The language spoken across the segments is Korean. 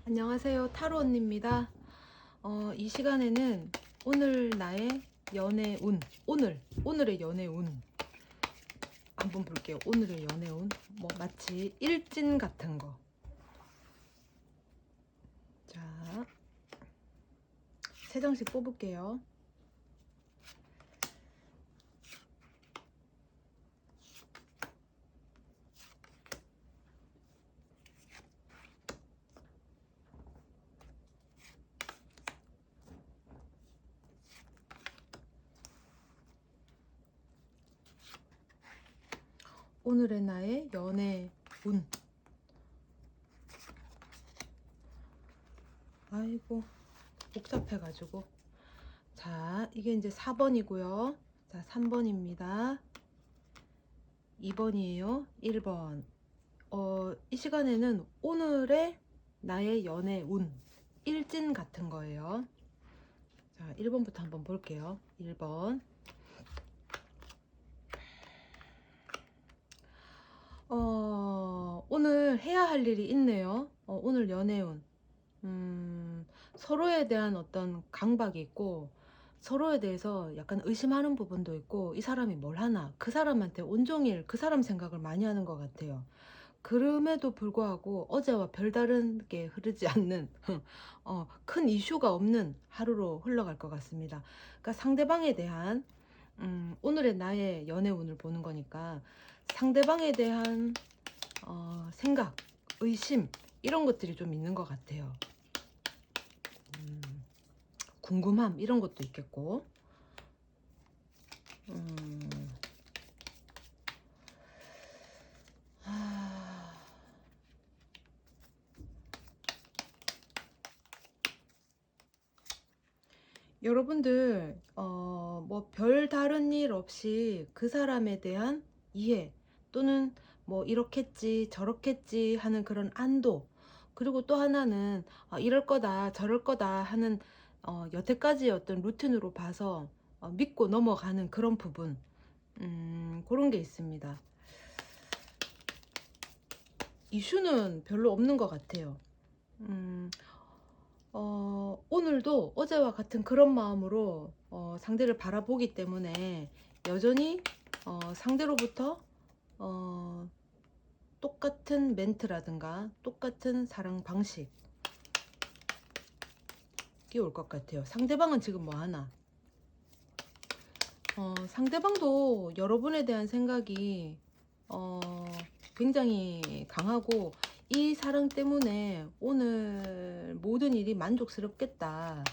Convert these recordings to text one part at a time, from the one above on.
안녕하세요, 타로 언니입니다. 이 시간에는 오늘 나의 연애 운, 오늘의 연애 운 한번 볼게요. 오늘의 연애 운, 뭐 마치 일진 같은 거. 자, 세 장씩 뽑을게요. 오늘의 나의 연애 운. 아이고, 복잡해가지고. 자, 이게 이제 4번이고요. 자, 3번입니다. 2번이에요. 1번. 이 시간에는 오늘의 나의 연애 운, 일진 같은 거예요. 자, 1번부터 한번 볼게요. 1번. 오늘 해야 할 일이 있네요. 오늘 연애운. 서로에 대한 어떤 강박이 있고, 서로에 대해서 약간 의심하는 부분도 있고, 이 사람이 뭘 하나, 그 사람한테 온종일 그 사람 생각을 많이 하는 것 같아요. 그럼에도 불구하고 어제와 별다른 게 흐르지 않는 큰 이슈가 없는 하루로 흘러갈 것 같습니다. 그러니까 상대방에 대한 오늘의 나의 연애 운을 보는 거니까 상대방에 대한 생각, 의심 이런 것들이 좀 있는 것 같아요. 궁금함 이런 것도 있겠고 여러분들 뭐 별다른 일 없이 그 사람에 대한 이해 또는 뭐 이렇겠지 저렇겠지 하는 그런 안도, 그리고 또 하나는 이럴 거다 저럴 거다 하는 여태까지 어떤 루틴으로 봐서 믿고 넘어가는 그런 부분, 그런 게 있습니다. 이슈는 별로 없는 것 같아요. 오늘도 어제와 같은 그런 마음으로 상대를 바라보기 때문에 여전히 상대로부터 똑같은 멘트라든가 똑같은 사랑 방식이 올 것 같아요. 상대방은 지금 뭐 하나? 상대방도 여러분에 대한 생각이 굉장히 강하고, 이 사랑 때문에 오늘 모든 일이 만족스럽겠다,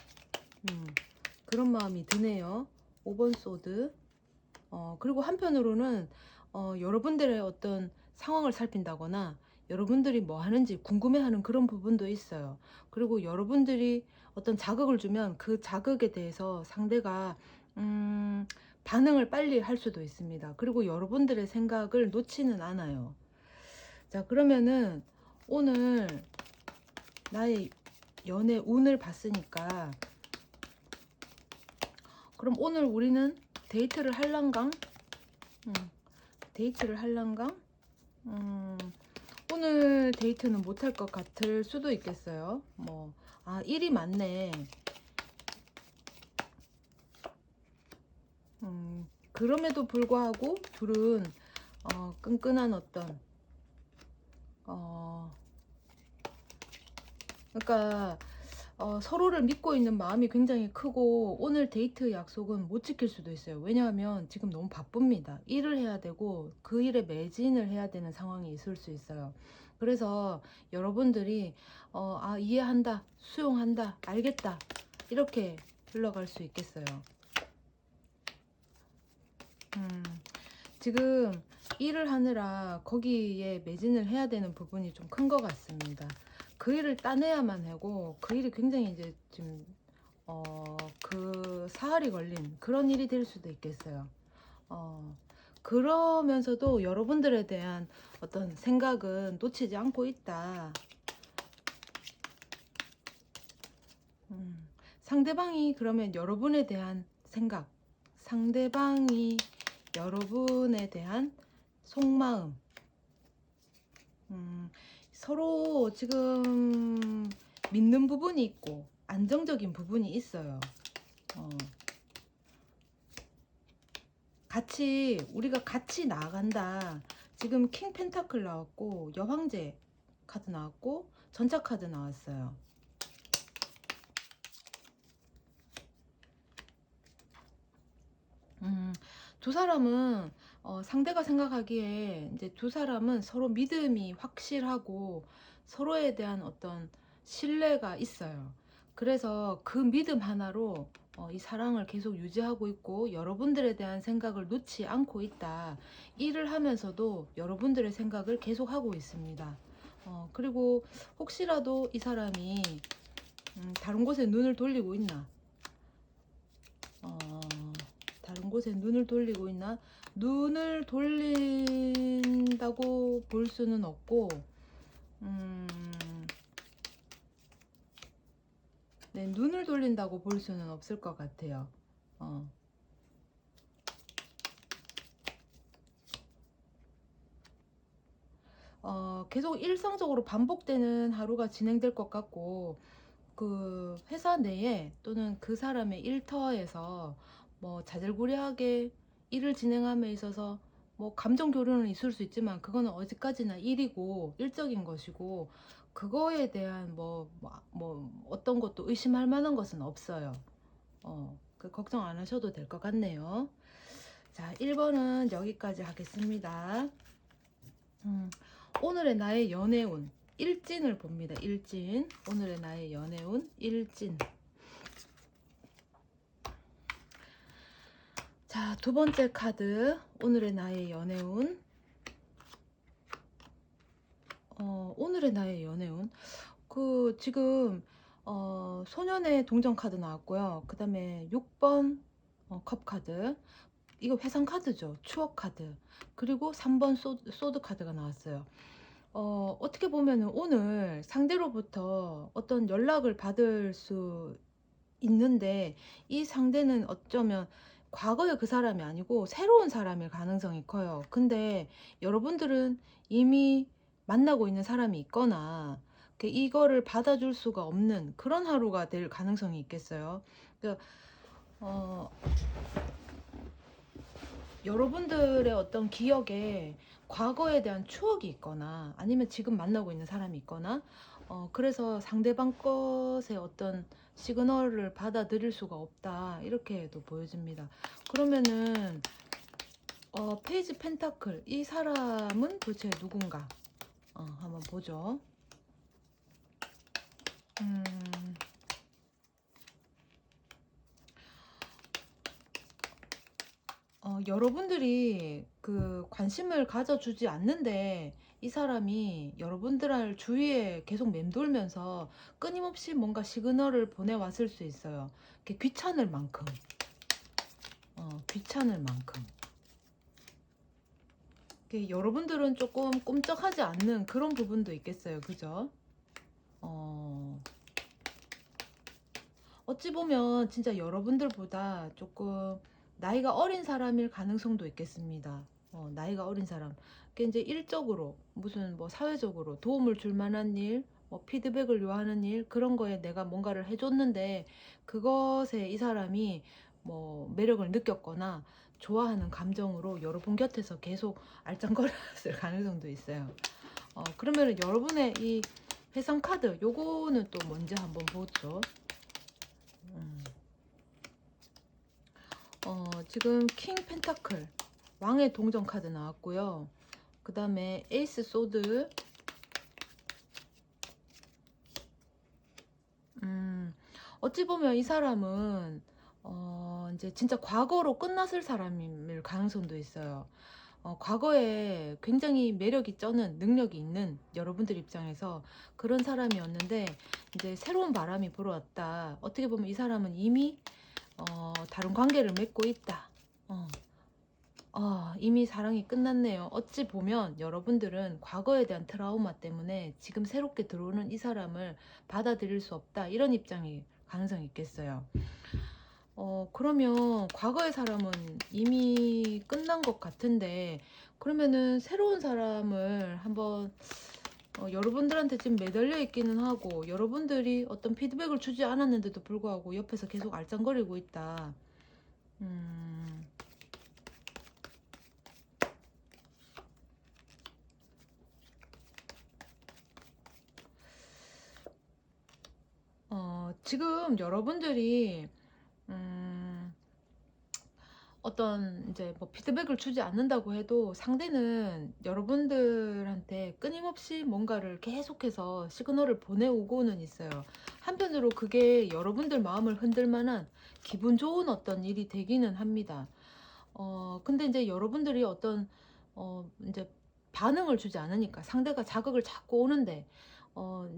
그런 마음이 드네요. 5번 소드. 그리고 한편으로는 여러분들의 어떤 상황을 살핀다거나 여러분들이 뭐 하는지 궁금해하는 그런 부분도 있어요. 그리고 여러분들이 어떤 자극을 주면 그 자극에 대해서 상대가 반응을 빨리 할 수도 있습니다. 그리고 여러분들의 생각을 놓지는 않아요. 자, 그러면은 오늘 나의 연애 운을 봤으니까, 그럼 오늘 우리는 데이트를 할란강? 데이트를 할란강? 오늘 데이트는 못할 것 같을 수도 있겠어요. 뭐, 일이 많네. 그럼에도 불구하고 둘은 끈끈한 어떤 그러니까 서로를 믿고 있는 마음이 굉장히 크고, 오늘 데이트 약속은 못 지킬 수도 있어요. 왜냐하면 지금 너무 바쁩니다. 일을 해야 되고 그 일에 매진을 해야 되는 상황이 있을 수 있어요. 그래서 여러분들이 이해한다, 수용한다, 알겠다 이렇게 흘러갈 수 있겠어요. 지금 일을 하느라 거기에 매진을 해야 되는 부분이 좀 큰 것 같습니다. 그 일을 따내야만 하고, 그 일이 굉장히 이제 좀 그 사활이 걸린 그런 일이 될 수도 있겠어요. 그러면서도 여러분들에 대한 어떤 생각은 놓치지 않고 있다. 상대방이 그러면 여러분에 대한 생각, 상대방이 여러분에 대한 속마음, 서로 지금 믿는 부분이 있고 안정적인 부분이 있어요. 우리가 같이 나아간다. 지금 킹 펜타클 나왔고 여황제 카드 나왔고 전차 카드 나왔어요. 두 사람은 상대가 생각하기에 이제 두 사람은 서로 믿음이 확실하고 서로에 대한 어떤 신뢰가 있어요. 그래서 그 믿음 하나로 이 사랑을 계속 유지하고 있고 여러분들에 대한 생각을 놓지 않고 있다. 일을 하면서도 여러분들의 생각을 계속 하고 있습니다. 그리고 혹시라도 이 사람이 다른 곳에 눈을 돌리고 있나, 어, 다른 곳에 눈을 돌리고 있나? 눈을 돌린다고 볼 수는 없고, 네, 눈을 돌린다고 볼 수는 없을 것 같아요. 계속 일상적으로 반복되는 하루가 진행될 것 같고, 그 회사 내에 또는 그 사람의 일터에서 뭐 자질구레하게 일을 진행함에 있어서 뭐 감정 교류는 있을 수 있지만 그거는 어디까지나 일이고 일적인 것이고 그거에 대한 뭐 어떤 것도 의심할 만한 것은 없어요. 그 걱정 안 하셔도 될 것 같네요. 자, 1번은 여기까지 하겠습니다. 오늘의 나의 연애운 일진을 봅니다. 일진. 오늘의 나의 연애운 일진. 자, 두 번째 카드. 오늘의 나의 연애운. 오늘의 나의 연애운. 지금 소년의 동전 카드 나왔고요. 그 다음에 6번 컵 카드. 이거 회상 카드죠. 추억 카드. 그리고 3번 소드 카드가 나왔어요. 어떻게 보면은 오늘 상대로부터 어떤 연락을 받을 수 있는데 이 상대는 어쩌면 과거의 그 사람이 아니고 새로운 사람일 가능성이 커요. 근데 여러분들은 이미 만나고 있는 사람이 있거나 이거를 받아줄 수가 없는 그런 하루가 될 가능성이 있겠어요. 그러니까 여러분들의 어떤 기억에 과거에 대한 추억이 있거나 아니면 지금 만나고 있는 사람이 있거나 그래서 상대방 것의 어떤 시그널을 받아들일 수가 없다 이렇게도 보여집니다. 그러면은 페이지 펜타클 이 사람은 도대체 누군가 한번 보죠. 여러분들이 그 관심을 가져주지 않는데 이 사람이 여러분들 주위에 계속 맴돌면서 끊임없이 뭔가 시그널을 보내왔을 수 있어요. 귀찮을 만큼. 귀찮을 만큼. 여러분들은 조금 꼼짝하지 않는 그런 부분도 있겠어요. 그죠? 어찌 보면 진짜 여러분들보다 조금 나이가 어린 사람일 가능성도 있겠습니다. 나이가 어린 사람. 이제 일적으로 무슨 뭐 사회적으로 도움을 줄 만한 일, 뭐 피드백을 요하는 일 그런 거에 내가 뭔가를 해줬는데 그것에 이 사람이 뭐 매력을 느꼈거나 좋아하는 감정으로 여러분 곁에서 계속 알짱거렸을 가능성도 있어요. 그러면 여러분의 이 회상 카드 요거는 또 뭔지 한번 보죠. 지금 킹 펜타클 왕의 동전 카드 나왔고요. 그 다음에 에이스 소드, 어찌 보면 이 사람은 이제 진짜 과거로 끝났을 사람일 가능성도 있어요. 과거에 굉장히 매력이 쩌는 능력이 있는 여러분들 입장에서 그런 사람이었는데 이제 새로운 바람이 불어왔다. 어떻게 보면 이 사람은 이미 다른 관계를 맺고 있다. 이미 사랑이 끝났네요. 어찌 보면 여러분들은 과거에 대한 트라우마 때문에 지금 새롭게 들어오는 이 사람을 받아들일 수 없다. 이런 입장이 가능성이 있겠어요. 그러면 과거의 사람은 이미 끝난 것 같은데 그러면은 새로운 사람을 한번 여러분들한테 지금 매달려 있기는 하고 여러분들이 어떤 피드백을 주지 않았는데도 불구하고 옆에서 계속 알짱거리고 있다. 음, 지금 여러분들이 음, 어떤 이제 뭐 피드백을 주지 않는다고 해도 상대는 여러분들한테 끊임없이 뭔가를 계속해서 시그널을 보내오고는 있어요. 한편으로 그게 여러분들 마음을 흔들 만한 기분 좋은 어떤 일이 되기는 합니다. 근데 이제 여러분들이 어떤 이제 반응을 주지 않으니까 상대가 자극을 자꾸 오는데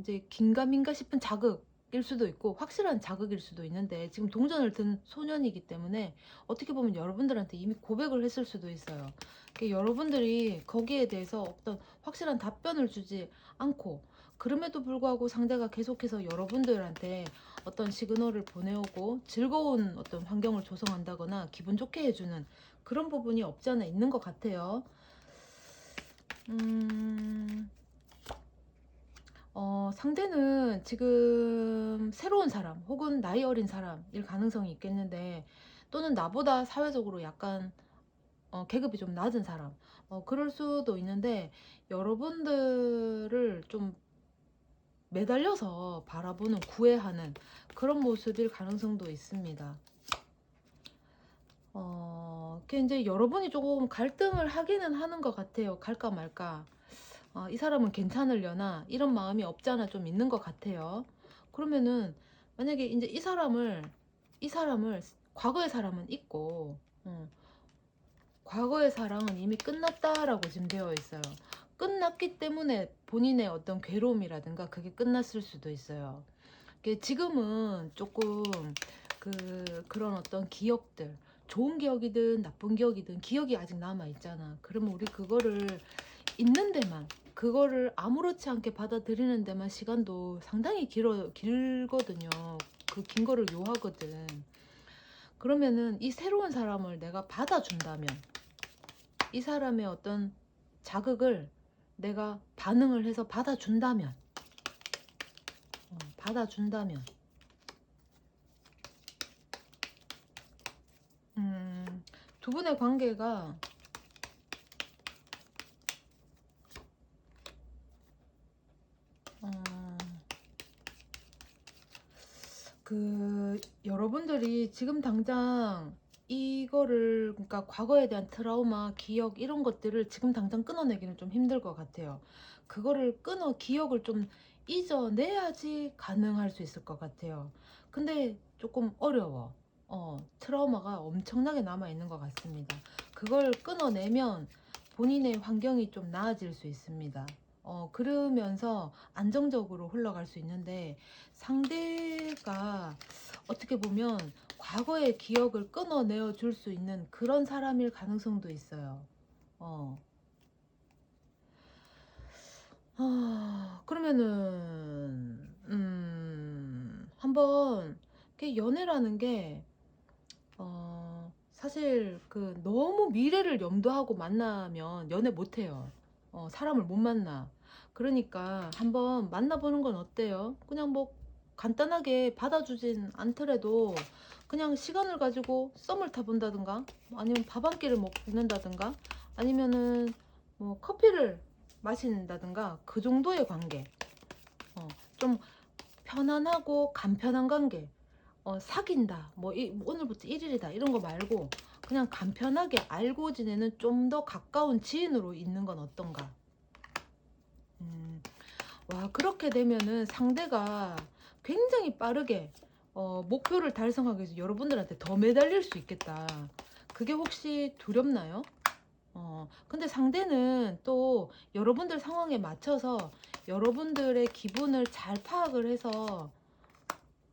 이제 긴가민가 싶은 자극일 수도 있고 확실한 자극일 수도 있는데 지금 동전을 든 소년이기 때문에 어떻게 보면 여러분들한테 이미 고백을 했을 수도 있어요. 여러분들이 거기에 대해서 어떤 확실한 답변을 주지 않고 그럼에도 불구하고 상대가 계속해서 여러분들한테 어떤 시그널을 보내오고 즐거운 어떤 환경을 조성한다거나 기분 좋게 해주는 그런 부분이 없지 않아 있는 것 같아요. 상대는 지금 새로운 사람 혹은 나이 어린 사람일 가능성이 있겠는데 또는 나보다 사회적으로 약간 계급이 좀 낮은 사람 그럴 수도 있는데 여러분들을 좀 매달려서 바라보는 구애하는 그런 모습일 가능성도 있습니다. 그게 이제 여러분이 조금 갈등을 하기는 하는 것 같아요. 갈까 말까. 이 사람은 괜찮으려나 이런 마음이 없잖아 좀 있는 것 같아요. 그러면은 만약에 이제 이 사람을 과거의 사람은 있고 과거의 사랑은 이미 끝났다라고 지금 되어 있어요. 끝났기 때문에 본인의 어떤 괴로움이라든가 그게 끝났을 수도 있어요. 지금은 조금 그런 어떤 기억들 좋은 기억이든 나쁜 기억이든 기억이 아직 남아 있잖아. 그러면 우리 그거를 있는 데만 그거를 아무렇지 않게 받아들이는 데만 시간도 상당히 길거든요. 그 긴 거를 요하거든. 그러면은 이 새로운 사람을 내가 받아준다면 이 사람의 어떤 자극을 내가 반응을 해서 받아준다면 두 분의 관계가 여러분들이 지금 당장 이거를 그러니까 과거에 대한 트라우마, 기억 이런 것들을 지금 당장 끊어내기는 좀 힘들 것 같아요. 그거를 기억을 좀 잊어내야지 가능할 수 있을 것 같아요. 근데 조금 어려워. 트라우마가 엄청나게 남아 있는 것 같습니다. 그걸 끊어내면 본인의 환경이 좀 나아질 수 있습니다. 그러면서 안정적으로 흘러갈 수 있는데 상대가 어떻게 보면 과거의 기억을 끊어내어 줄 수 있는 그런 사람일 가능성도 있어요. 어. 그러면은 한번 연애라는 게 사실 너무 미래를 염두하고 만나면 연애 못 해요. 사람을 못 만나. 그러니까 한번 만나보는 건 어때요? 그냥 뭐 간단하게 받아주진 않더라도 그냥 시간을 가지고 썸을 타본다든가 아니면 밥 한 끼를 먹는다든가 아니면은 뭐 커피를 마신다든가 그 정도의 관계. 좀 편안하고 간편한 관계. 사귄다 뭐 오늘부터 1일이다 이런 거 말고 그냥 간편하게 알고 지내는 좀 더 가까운 지인으로 있는 건 어떤가. 와 그렇게 되면은 상대가 굉장히 빠르게 목표를 달성하기 위해서 여러분들한테 더 매달릴 수 있겠다. 그게 혹시 두렵나요? 근데 상대는 또 여러분들 상황에 맞춰서 여러분들의 기분을 잘 파악을 해서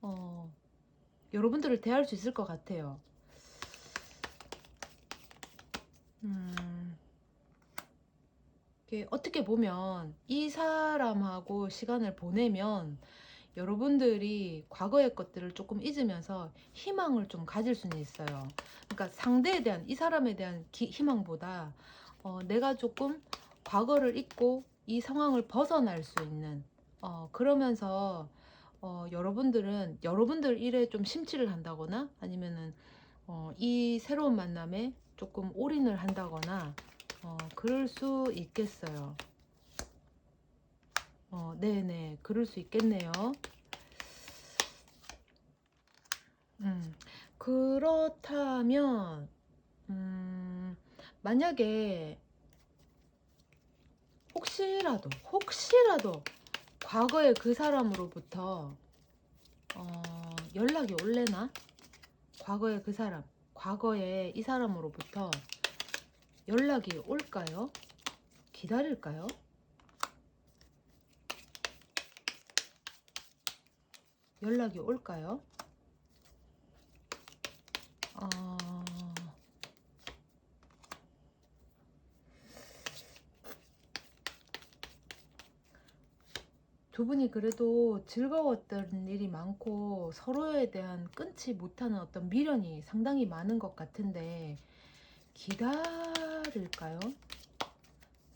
어, 여러분들을 대할 수 있을 것 같아요. 음, 어떻게 보면 이 사람하고 시간을 보내면 여러분들이 과거의 것들을 조금 잊으면서 희망을 좀 가질 수는 있어요. 그러니까 상대에 대한 이 사람에 대한 희망보다 내가 조금 과거를 잊고 이 상황을 벗어날 수 있는, 그러면서 여러분들 일에 좀 심취를 한다거나 아니면은 이 새로운 만남에 조금 올인을 한다거나 그럴 수 있겠어요. 네네, 그럴 수 있겠네요. 그렇다면 만약에 혹시라도 과거에 그 사람으로부터 연락이 올래나? 과거에 이 사람으로부터 연락이 올까요? 기다릴까요? 연락이 올까요? 두 분이 그래도 즐거웠던 일이 많고 서로에 대한 끊지 못하는 어떤 미련이 상당히 많은 것 같은데, 기다릴까요?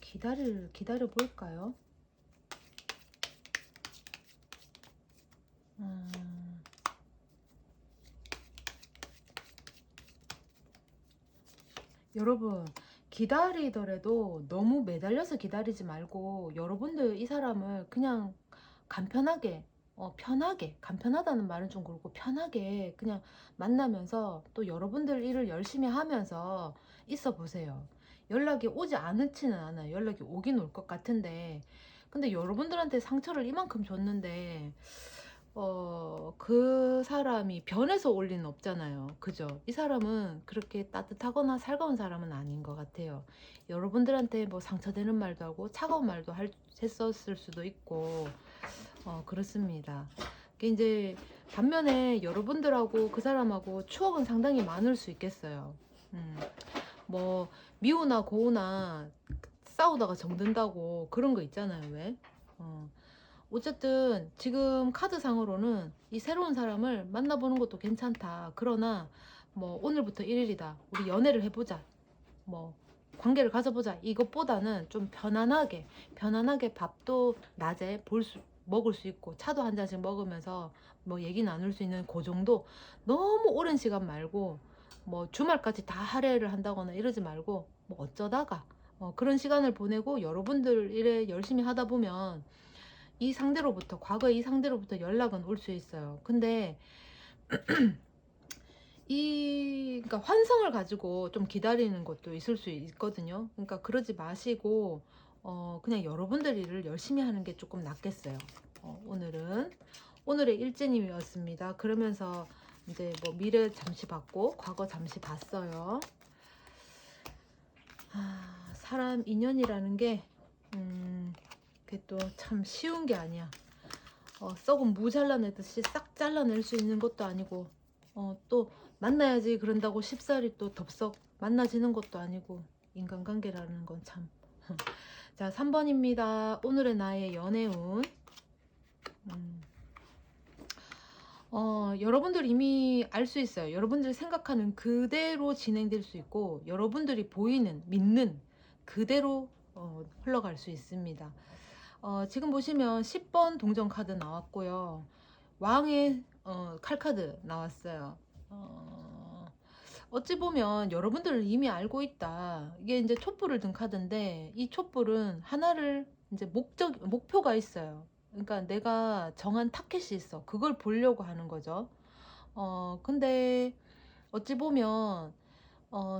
기다려 볼까요? 여러분, 기다리더라도 너무 매달려서 기다리지 말고, 여러분들 이 사람을 그냥 간편하게, 간편하다는 말은 좀 그렇고 편하게 그냥 만나면서 또 여러분들 일을 열심히 하면서 있어 보세요. 연락이 오지 않지는 않아요. 연락이 오긴 올 것 같은데, 근데 여러분들한테 상처를 이만큼 줬는데 그 사람이 변해서 올 리는 없잖아요. 그죠? 이 사람은 그렇게 따뜻하거나 살가운 사람은 아닌 것 같아요. 여러분들한테 뭐 상처되는 말도 하고 차가운 말도 했었을 수도 있고, 그렇습니다. 이제 반면에 여러분들하고 그 사람하고 추억은 상당히 많을 수 있겠어요. 뭐 미우나 고우나 싸우다가 정든다고 그런 거 있잖아요. 왜? 어쨌든 지금 카드상으로는 이 새로운 사람을 만나보는 것도 괜찮다. 그러나 뭐 오늘부터 1일이다. 우리 연애를 해보자. 뭐 관계를 가져보자. 이것보다는 좀 편안하게 밥도 낮에 먹을 수 있고 차도 한 잔씩 먹으면서 뭐 얘기 나눌 수 있는 그 정도. 너무 오랜 시간 말고 뭐 주말까지 다 할애를 한다거나 이러지 말고 뭐 어쩌다가 그런 시간을 보내고 여러분들 일에 열심히 하다 보면 과거에 이 상대로부터 연락은 올 수 있어요. 근데 그러니까 환상을 가지고 좀 기다리는 것도 있을 수 있거든요. 그러니까 그러지 마시고 그냥 여러분들 일을 열심히 하는 게 조금 낫겠어요. 오늘의 일제님이었습니다. 그러면서 이제 뭐 미래 잠시 봤고 과거 잠시 봤어요. 사람 인연이라는 게 그게 또 참 쉬운 게 아니야. 썩은 무 잘라내듯이 싹 잘라낼 수 있는 것도 아니고, 또 만나야지 그런다고 쉽사리 또 덥석 만나지는 것도 아니고, 인간관계라는 건 참. 자, 3번입니다. 오늘의 나의 연애운. 여러분들 이미 알 수 있어요. 여러분들이 생각하는 그대로 진행될 수 있고, 여러분들이 믿는 그대로 흘러갈 수 있습니다. 지금 보시면 10번 동전 카드 나왔고요. 왕의 칼카드 나왔어요. 어찌 보면 여러분들은 이미 알고 있다. 이게 이제 촛불을 든 카드인데, 이 촛불은 하나를 이제 목표가 있어요. 그러니까 내가 정한 타켓이 있어. 그걸 보려고 하는 거죠. 근데 어찌 보면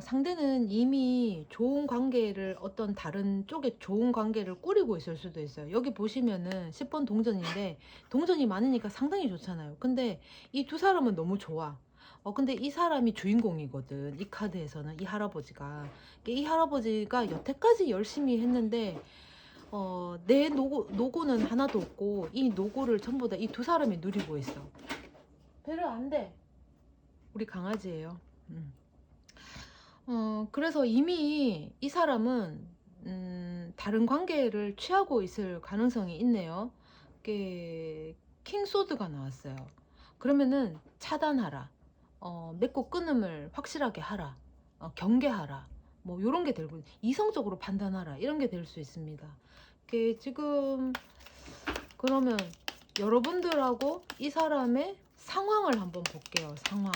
상대는 이미 좋은 관계를 어떤 다른 쪽에 좋은 관계를 꾸리고 있을 수도 있어요. 여기 보시면은 10번 동전인데 동전이 많으니까 상당히 좋잖아요. 근데 이 두 사람은 너무 좋아. 근데 이 사람이 주인공이거든. 이 카드에서는 이 할아버지가 여태까지 열심히 했는데 내 노고는 하나도 없고 이 노고를 전부 다 이 두 사람이 누리고 있어. 배려 안 돼. 우리 강아지예요. 그래서 이미 이 사람은 다른 관계를 취하고 있을 가능성이 있네요. 이게 킹소드가 나왔어요. 그러면은 차단하라. 맺고 끊음을 확실하게 하라. 경계하라. 뭐 요런 게 되고 이성적으로 판단하라. 이런 게 될 수 있습니다. 이게 지금 그러면 여러분들하고 이 사람의 상황을 한번 볼게요. 상황.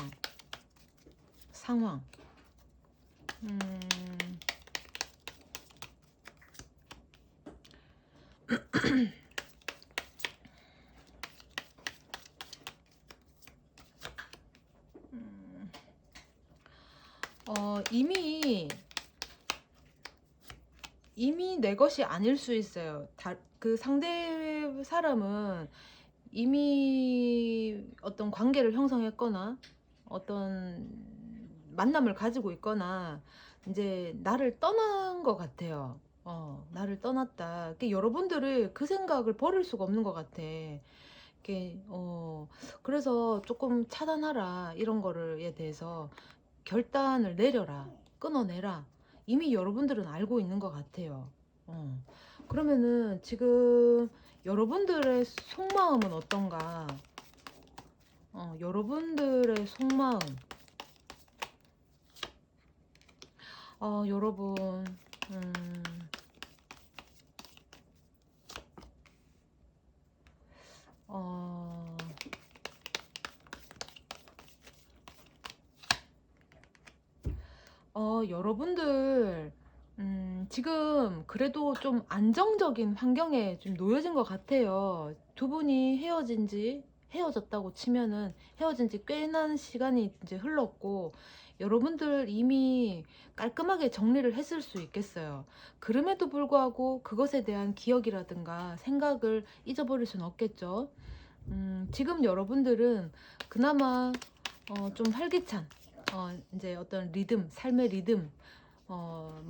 음, 이미 내 것이 아닐 수 있어요. 그 상대 사람은 이미 어떤 관계를 형성했거나 어떤 만남을 가지고 있거나 이제 나를 떠난 것 같아요. 나를 떠났다. 여러분들을 그 생각을 버릴 수가 없는 것 같아. 그래서 조금 차단하라. 이런 거를에 대해서 결단을 내려라. 끊어내라. 이미 여러분들은 알고 있는 것 같아요. 그러면은 지금 여러분들의 속마음은 어떤가? 여러분들의 속마음. 여러분, 어, 여러분들, 지금 그래도 좀 안정적인 환경에 좀 놓여진 것 같아요. 두 분이 헤어졌다고 치면은 헤어진 지 꽤나 시간이 이제 흘렀고, 여러분들 이미 깔끔하게 정리를 했을 수 있겠어요. 그럼에도 불구하고 그것에 대한 기억이라든가 생각을 잊어버릴 수는 없겠죠. 지금 여러분들은 그나마 좀 활기찬 이제 어떤 리듬, 삶의 리듬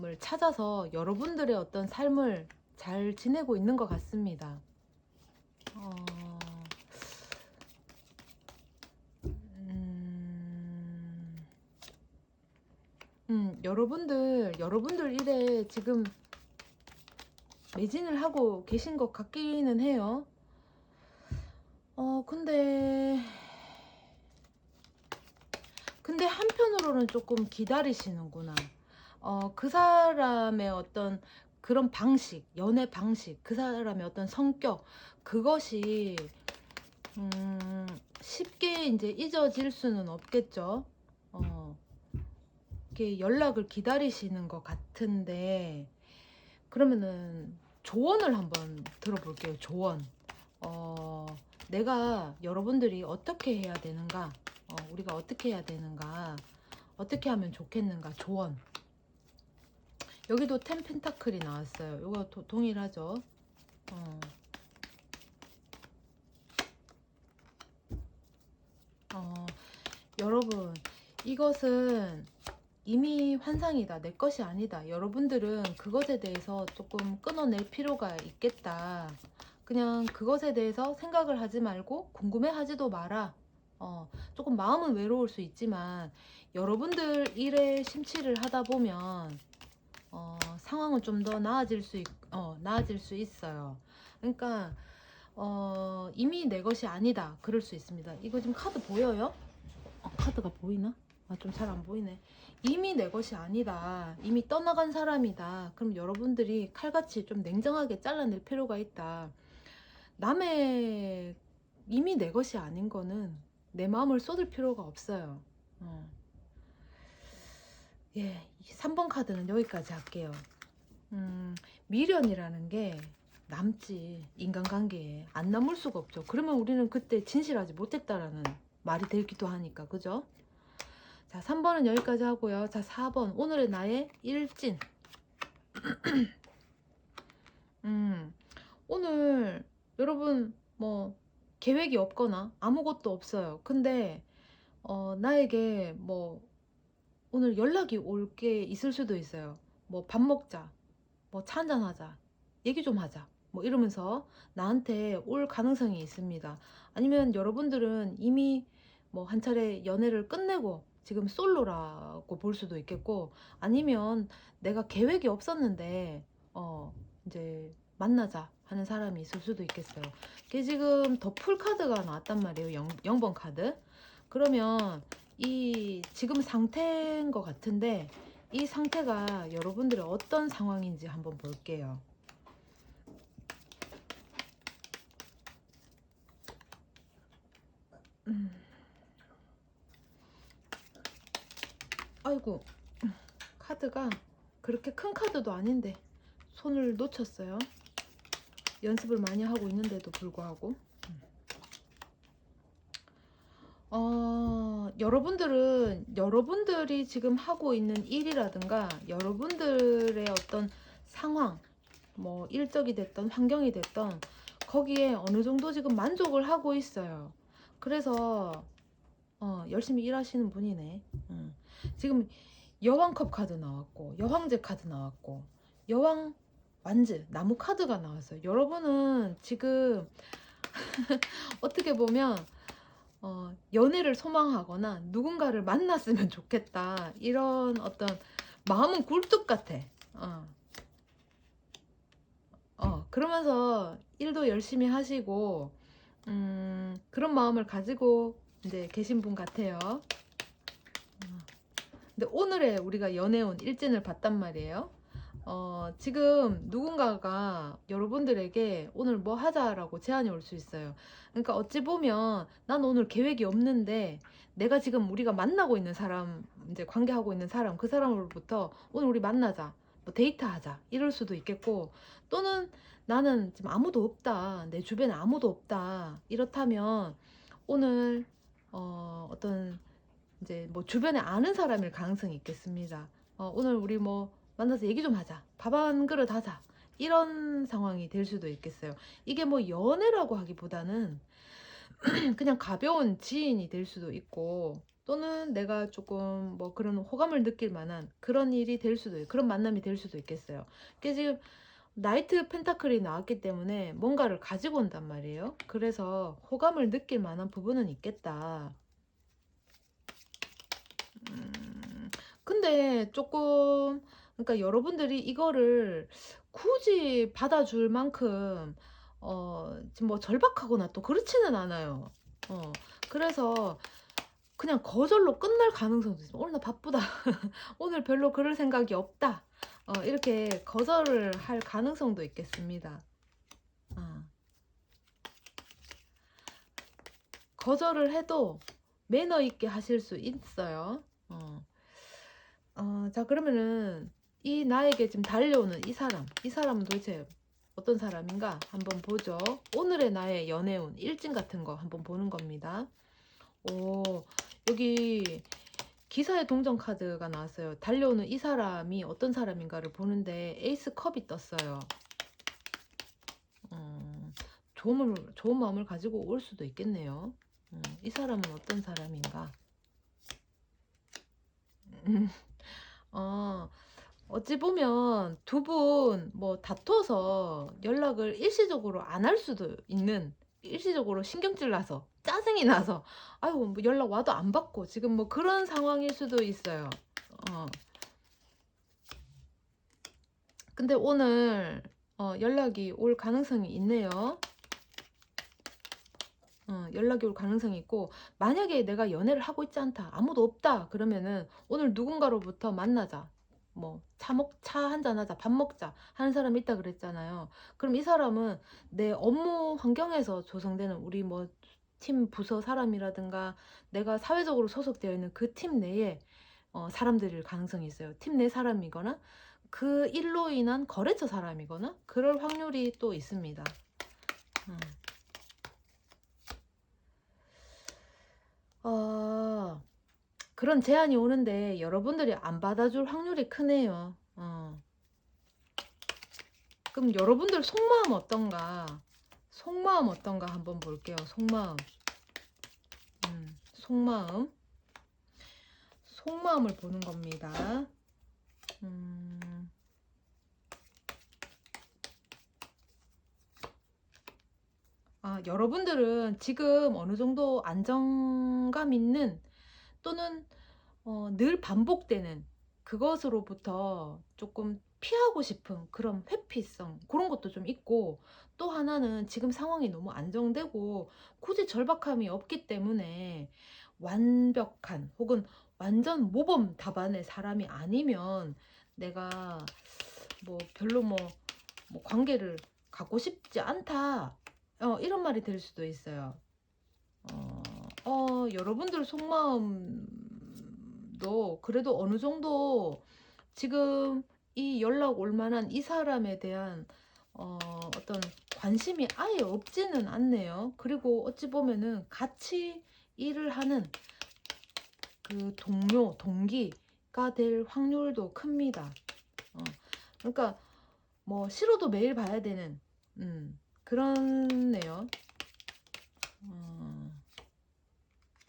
을 찾아서 여러분들의 어떤 삶을 잘 지내고 있는 것 같습니다. 어, 여러분들 일에 지금 매진을 하고 계신 것 같기는 해요. 근데 한편으로는 조금 기다리시는구나. 그 사람의 어떤 그런 방식, 연애 방식, 그 사람의 어떤 성격, 그것이, 쉽게 이제 잊어질 수는 없겠죠. 이렇게 연락을 기다리시는 것 같은데, 그러면은 조언을 한번 들어볼게요. 조언. 내가 여러분들이 어떻게 해야 되는가, 우리가 어떻게 해야 되는가, 어떻게 하면 좋겠는가, 조언. 여기도 텐 펜타클이 나왔어요. 이거 동일하죠. 여러분, 이것은 이미 환상이다. 내 것이 아니다. 여러분들은 그것에 대해서 조금 끊어낼 필요가 있겠다. 그냥 그것에 대해서 생각을 하지 말고 궁금해하지도 마라. 조금 마음은 외로울 수 있지만 여러분들 일에 심취를 하다 보면 상황은 좀 더 나아질 수 있어요. 그러니까 이미 내 것이 아니다. 그럴 수 있습니다. 이거 지금 카드 보여요? 카드가 보이나? 좀 잘 안 보이네. 이미 내 것이 아니다. 이미 떠나간 사람이다. 그럼 여러분들이 칼같이 좀 냉정하게 잘라낼 필요가 있다. 남의 이미 내 것이 아닌 거는 내 마음을 쏟을 필요가 없어요. 예, 3번 카드는 여기까지 할게요. 미련이라는 게 남지, 인간관계에 안 남을 수가 없죠. 그러면 우리는 그때 진실하지 못했다라는 말이 되기도 하니까, 그죠? 자, 3번은 여기까지 하고요. 자, 4번 오늘의 나의 일진. 오늘 여러분 뭐 계획이 없거나 아무것도 없어요. 근데 나에게 뭐 오늘 연락이 올 게 있을 수도 있어요. 뭐 밥 먹자, 뭐 차 한잔 하자, 얘기 좀 하자, 뭐 이러면서 나한테 올 가능성이 있습니다. 아니면 여러분들은 이미 뭐 한 차례 연애를 끝내고 지금 솔로라고 볼 수도 있겠고, 아니면 내가 계획이 없었는데 이제 만나자 하는 사람이 있을 수도 있겠어요. 그게 지금 더 풀 카드가 나왔단 말이에요. 0번 카드. 그러면 이 지금 상태인 것 같은데, 이 상태가 여러분들의 어떤 상황인지 한번 볼게요. 음. 아이고, 카드가 그렇게 큰 카드도 아닌데 손을 놓쳤어요. 연습을 많이 하고 있는데도 불구하고. 여러분들이 지금 하고 있는 일이라든가 여러분들의 어떤 상황, 뭐 일적이 됐던 환경이 됐던 거기에 어느 정도 지금 만족을 하고 있어요. 그래서 열심히 일하시는 분이네. 지금 여왕컵 카드 나왔고 여황제 카드 나왔고 여왕 완즈 나무 카드가 나왔어요. 여러분은 지금 어떻게 보면 연애를 소망하거나 누군가를 만났으면 좋겠다 이런 어떤 마음은 굴뚝 같아. 그러면서 일도 열심히 하시고 그런 마음을 가지고 이제 계신 분 같아요. 근데 오늘의 우리가 연애운 일진을 봤단 말이에요. 지금 누군가가 여러분들에게 오늘 뭐 하자라고 제안이 올 수 있어요. 그러니까 어찌 보면 난 오늘 계획이 없는데 내가 지금 우리가 만나고 있는 사람, 이제 관계하고 있는 사람, 그 사람으로부터 오늘 우리 만나자, 뭐 데이트하자 이럴 수도 있겠고, 또는 나는 지금 아무도 없다, 내 주변에 아무도 없다 이렇다면 오늘 어떤 이제 뭐 주변에 아는 사람일 가능성이 있겠습니다. 오늘 우리 뭐 만나서 얘기 좀 하자, 밥 한 그릇 하자, 이런 상황이 될 수도 있겠어요. 이게 뭐 연애라고 하기보다는 그냥 가벼운 지인이 될 수도 있고, 또는 내가 조금 뭐 그런 호감을 느낄 만한 그런 일이 될 수도 있고, 그런 만남이 될 수도 있겠어요. 그게 지금 나이트 펜타클이 나왔기 때문에 뭔가를 가지고 온단 말이에요. 그래서 호감을 느낄 만한 부분은 있겠다. 근데 조금, 그러니까 여러분들이 이거를 굳이 받아줄 만큼 지금 뭐 절박하거나 또 그렇지는 않아요. 그래서 그냥 거절로 끝날 가능성도 있어. 오늘 나 바쁘다. 오늘 별로 그럴 생각이 없다. 이렇게 거절을 할 가능성도 있겠습니다. 거절을 해도 매너 있게 하실 수 있어요. 자, 그러면은 이 나에게 지금 달려오는 이 사람은 도대체 어떤 사람인가 한번 보죠. 오늘의 나의 연애운 일진 같은 거 한번 보는 겁니다. 여기 기사의 동전 카드가 나왔어요. 달려오는 이 사람이 어떤 사람인가를 보는데 에이스 컵이 떴어요. 좋은 마음을 가지고 올 수도 있겠네요. 이 사람은 어떤 사람인가? 어찌 보면 두 분 뭐 다퉈서 연락을 일시적으로 안 할 수도 있는, 일시적으로 신경질 나서 짜증이 나서 아이고 뭐 연락 와도 안 받고 지금 뭐 그런 상황일 수도 있어요. 근데 오늘 연락이 올 가능성이 있네요. 연락이 올 가능성이 있고, 만약에 내가 연애를 하고 있지 않다, 아무도 없다 그러면은 오늘 누군가로부터 만나자, 뭐 차 한잔 하자, 밥 먹자 하는 사람이 있다 그랬잖아요. 그럼 이 사람은 내 업무 환경에서 조성되는 우리 뭐 팀 부서 사람이라든가 내가 사회적으로 소속되어 있는 그 팀 내에 사람들일 가능성이 있어요. 팀 내 사람이거나 그 일로 인한 거래처 사람이거나 그럴 확률이 또 있습니다. 그런 제안이 오는데 여러분들이 안 받아줄 확률이 크네요. 그럼 여러분들 속마음 어떤가? 속마음 어떤가 한번 볼게요. 속마음. 속마음. 속마음을 보는 겁니다. 여러분들은 지금 어느 정도 안정감 있는, 또는 늘 반복되는 그것으로부터 조금 피하고 싶은 그런 회피성, 그런 것도 좀 있고, 또 하나는 지금 상황이 너무 안정되고 굳이 절박함이 없기 때문에 완벽한 혹은 완전 모범 답안의 사람이 아니면 내가 뭐 별로 뭐 관계를 갖고 싶지 않다, 이런 말이 될 수도 있어요. 여러분들 속마음도 그래도 어느 정도 지금 이 연락 올 만한 이 사람에 대한 어떤 관심이 아예 없지는 않네요. 그리고 어찌 보면은 같이 일을 하는 그 동료, 동기가 될 확률도 큽니다. 그러니까 뭐 싫어도 매일 봐야 되는 그렇네요.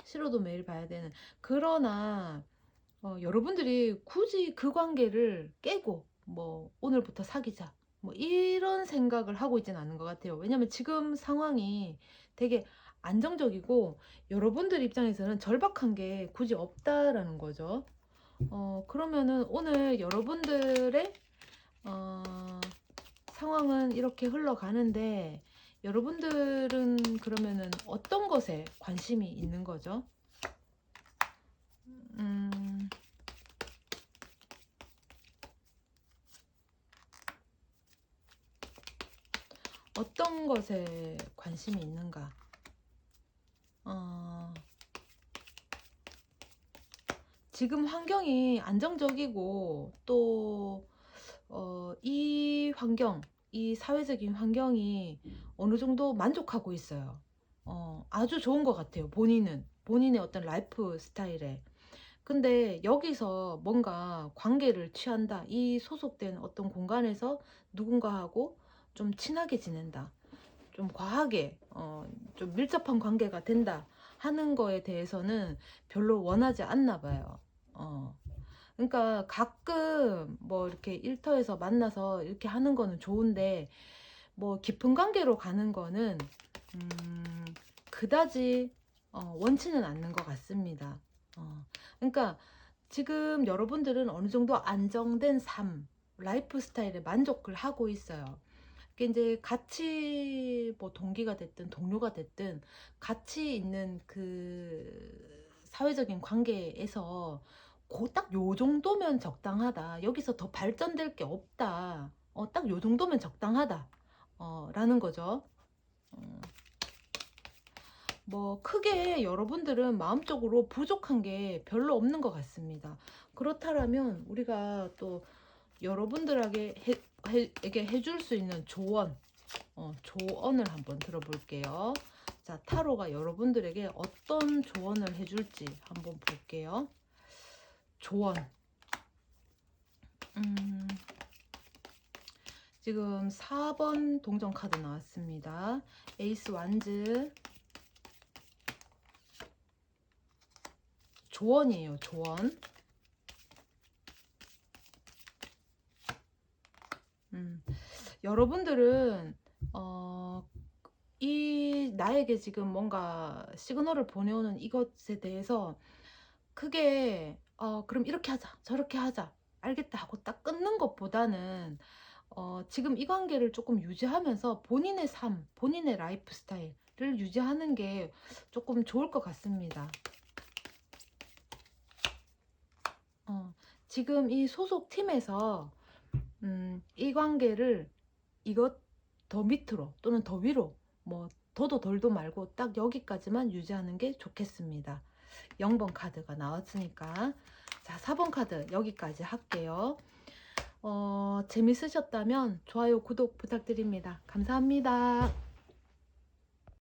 싫어도 매일 봐야 되는. 그러나 여러분들이 굳이 그 관계를 깨고 뭐 오늘부터 사귀자 뭐 이런 생각을 하고 있지는 않은 것 같아요. 왜냐면 지금 상황이 되게 안정적이고 여러분들 입장에서는 절박한 게 굳이 없다라는 거죠. 그러면은 오늘 여러분들의 어, 상황은 이렇게 흘러가는데 여러분들은 그러면은 어떤 것에 관심이 있는 거죠? 음, 어떤 것에 관심이 있는가? 어, 지금 환경이 안정적이고 또 이 환경, 이 사회적인 환경이 어느 정도 만족하고 있어요. 아주 좋은 것 같아요. 본인의 어떤 라이프 스타일에. 근데 여기서 뭔가 관계를 취한다. 이 소속된 어떤 공간에서 누군가하고 좀 친하게 지낸다. 좀 과하게, 좀 밀접한 관계가 된다 하는 거에 대해서는 별로 원하지 않나 봐요. 그러니까 가끔 뭐 이렇게 일터에서 만나서 이렇게 하는 거는 좋은데 뭐 깊은 관계로 가는 거는 그다지 원치는 않는 것 같습니다. 그러니까 지금 여러분들은 어느 정도 안정된 삶, 라이프 스타일에 만족을 하고 있어요. 그게 이제 같이 뭐 동기가 됐든 동료가 됐든 같이 있는 그 사회적인 관계에서 딱 요 정도면 적당하다. 여기서 더 발전될 게 없다. 딱 요 정도면 적당하다. 라는 거죠. 어, 뭐 크게 여러분들은 마음적으로 부족한 게 별로 없는 것 같습니다. 그렇다면 우리가 또 여러분들에게 에게 해줄 수 있는 조언, 조언을 한번 들어볼게요. 자, 타로가 여러분들에게 어떤 조언을 해줄지 한번 볼게요. 조언. 지금 4번 동전 카드 나왔습니다. 에이스 완즈. 조언이에요, 조언. 여러분들은 이 나에게 지금 뭔가 시그널을 보내오는 이것에 대해서 크게 그럼 이렇게 하자 저렇게 하자 알겠다 하고 딱 끊는 것보다는 지금 이 관계를 조금 유지하면서 본인의 삶, 본인의 라이프 스타일을 유지하는 게 조금 좋을 것 같습니다. 지금 이 소속 팀에서 이 관계를 이것 더 밑으로 또는 더 위로 뭐 더도 덜도 말고 딱 여기까지만 유지하는 게 좋겠습니다. 0번 카드가 나왔으니까 자 4번 카드 여기까지 할게요. 재밌으셨다면 좋아요 구독 부탁드립니다. 감사합니다.